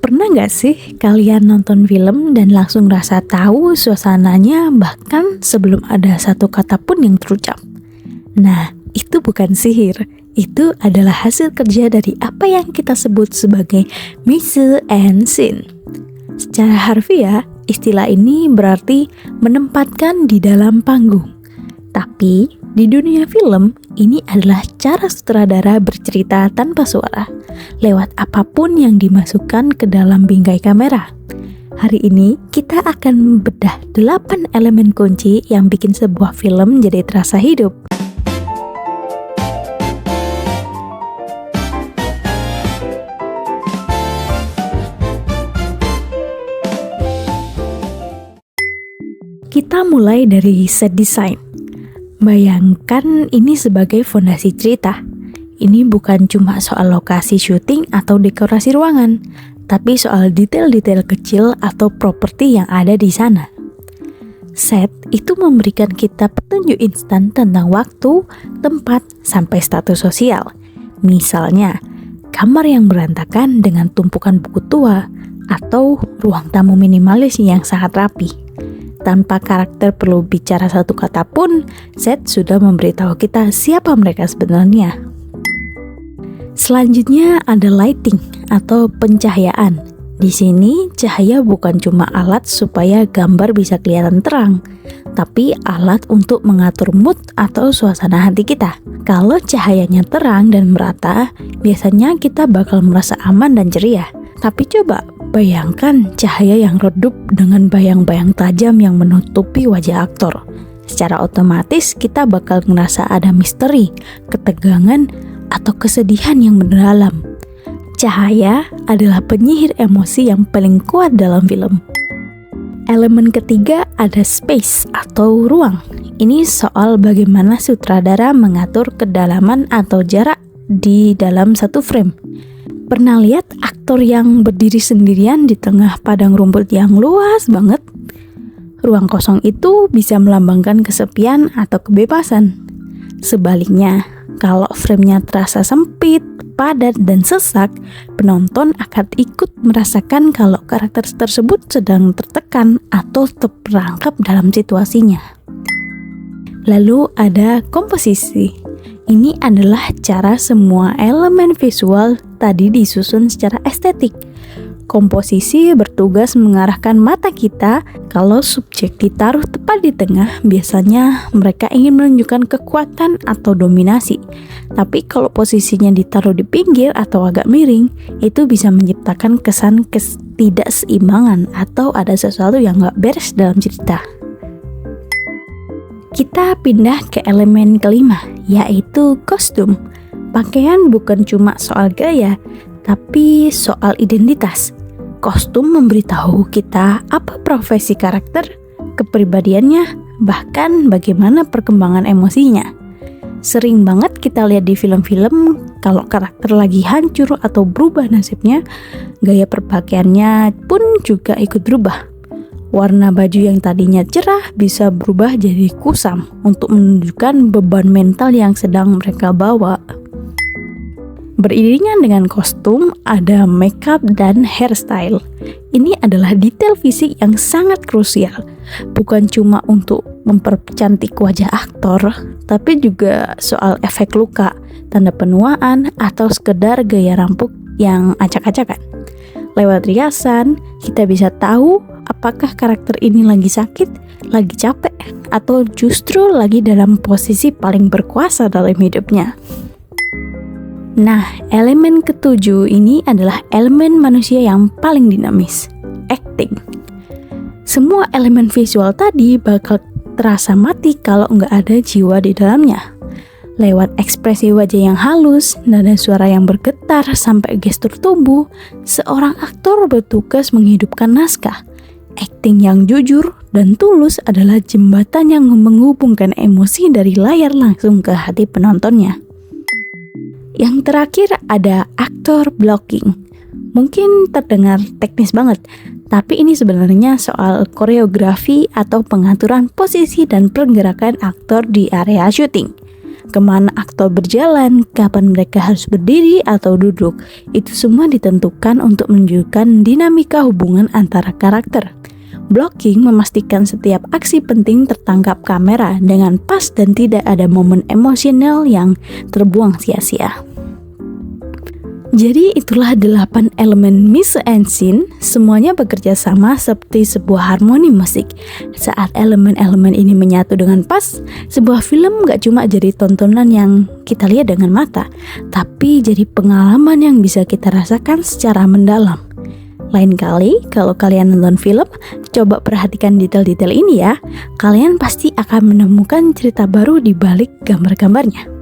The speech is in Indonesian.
Pernah nggak sih kalian nonton film dan langsung rasa tahu suasananya bahkan sebelum ada satu kata pun yang terucap? Nah, itu bukan sihir. Itu adalah hasil kerja dari apa yang kita sebut sebagai mise en scène. Secara harfiah, istilah ini berarti menempatkan di dalam panggung. Tapi, di dunia film, ini adalah cara sutradara bercerita tanpa suara, lewat apapun yang dimasukkan ke dalam bingkai kamera. Hari ini, kita akan membedah 8 elemen kunci yang bikin sebuah film jadi terasa hidup. Kita mulai dari set design. Bayangkan ini sebagai fondasi cerita. Ini bukan cuma soal lokasi syuting atau dekorasi ruangan, tapi soal detail-detail kecil atau properti yang ada di sana. Set itu memberikan kita petunjuk instan tentang waktu, tempat, sampai status sosial. Misalnya, kamar yang berantakan dengan tumpukan buku tua, atau ruang tamu minimalis yang sangat rapi. Tanpa karakter perlu bicara satu kata pun, set sudah memberitahu kita siapa mereka sebenarnya. Selanjutnya ada lighting atau pencahayaan. Di sini cahaya bukan cuma alat supaya gambar bisa kelihatan terang, tapi alat untuk mengatur mood atau suasana hati kita. Kalau cahayanya terang dan merata, biasanya kita bakal merasa aman dan ceria. Tapi coba bayangkan cahaya yang redup dengan bayang-bayang tajam yang menutupi wajah aktor. Secara otomatis kita bakal ngerasa ada misteri, ketegangan, atau kesedihan yang mendalam. Cahaya adalah penyihir emosi yang paling kuat dalam film. Elemen ketiga ada space atau ruang. Ini soal bagaimana sutradara mengatur kedalaman atau jarak di dalam satu frame. Pernah lihat aktor yang berdiri sendirian di tengah padang rumput yang luas banget? Ruang kosong itu bisa melambangkan kesepian atau kebebasan. Sebaliknya, kalau framenya terasa sempit, padat, dan sesak, penonton akan ikut merasakan kalau karakter tersebut sedang tertekan atau terperangkap dalam situasinya. Lalu ada komposisi. Ini adalah cara semua elemen visual tadi disusun secara estetik. Komposisi bertugas mengarahkan mata kita. Kalau subjek ditaruh tepat di tengah, biasanya mereka ingin menunjukkan kekuatan atau dominasi. Tapi kalau posisinya ditaruh di pinggir atau agak miring, itu bisa menciptakan kesan ketidakseimbangan atau ada sesuatu yang gak beres dalam cerita. Kita pindah ke elemen kelima, yaitu kostum. Pakaian bukan cuma soal gaya, tapi soal identitas. Kostum memberitahu kita apa profesi karakter, kepribadiannya, bahkan bagaimana perkembangan emosinya. Sering banget kita lihat di film-film, kalau karakter lagi hancur atau berubah nasibnya, gaya berpakaiannya pun juga ikut berubah. Warna baju yang tadinya cerah bisa berubah jadi kusam untuk menunjukkan beban mental yang sedang mereka bawa. Beriringan dengan kostum, ada makeup dan hairstyle. Ini adalah detail fisik yang sangat krusial. Bukan cuma untuk mempercantik wajah aktor, tapi juga soal efek luka, tanda penuaan, atau sekedar gaya rambut yang acak-acakan. Lewat riasan, kita bisa tahu apakah karakter ini lagi sakit, lagi capek, atau justru lagi dalam posisi paling berkuasa dalam hidupnya. Nah, elemen ketujuh ini adalah elemen manusia yang paling dinamis, acting. Semua elemen visual tadi bakal terasa mati kalau nggak ada jiwa di dalamnya. Lewat ekspresi wajah yang halus, nada suara yang bergetar, sampai gestur tubuh, seorang aktor bertugas menghidupkan naskah. Akting yang jujur dan tulus adalah jembatan yang menghubungkan emosi dari layar langsung ke hati penontonnya. Yang terakhir ada aktor blocking. Mungkin terdengar teknis banget, tapi ini sebenarnya soal koreografi atau pengaturan posisi dan pergerakan aktor di area syuting. kemana aktor berjalan, kapan mereka harus berdiri atau duduk. Itu semua ditentukan untuk menunjukkan dinamika hubungan antara karakter. Blocking memastikan setiap aksi penting tertangkap kamera dengan pas dan tidak ada momen emosional yang terbuang sia-sia. Jadi itulah 8 elemen mise en scene, semuanya bekerja sama seperti sebuah harmoni musik. Saat elemen-elemen ini menyatu dengan pas, sebuah film gak cuma jadi tontonan yang kita lihat dengan mata, tapi jadi pengalaman yang bisa kita rasakan secara mendalam. Lain kali, kalau kalian nonton film, coba perhatikan detail-detail ini ya. Kalian pasti akan menemukan cerita baru di balik gambar-gambarnya.